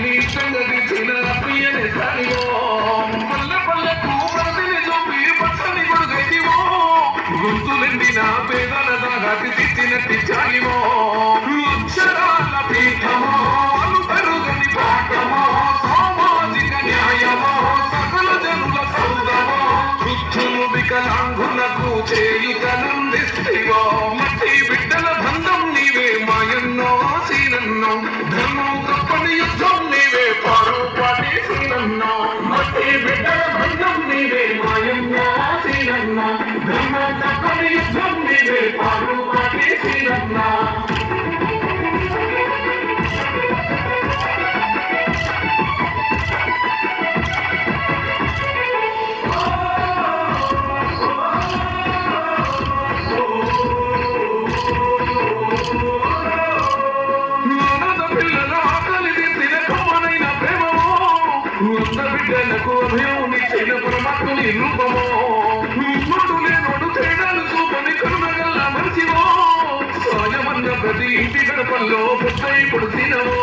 నీ సంగతి చిన్న ప్రియని సానివో పల్లె పల్లెకు ప్రతిని చూపి పచ్చని గొడుగైతివో గొంతులెండిన పేదల దాగాతి తెచ్చినట్టి చాలివో అక్షరాల పీఠమో అలుపెరుగని పాఠమో సామాజిక న్యాయమో సకల జనుల సౌదమో వృద్ధులు వికలాంగులకు చేయుతనందిస్తివో మట్టి బిడ్డల బంధం నీవే మాయన్నో సీనన్నో ధర్మం తప్పని యుద్ధం నీవే పారోపాటి సీనన్నో మట్టి బిడ్డల బంధం నీవే మాయన్నో సీనన్నో ధర్మం తప్పని యుద్ధం నీవే పారోపాటి సీనన్నో బిడ్డలకు అభయోనిచ్చిన పరమాత్ముని రూపమో నోడు లేనోడు తేడాలు చూపని కరుణగల్ల మనిషివో సాయమన్న ప్రతి ఇంటి గడపల్లో పెద్ద ఇప్పుడు తినవో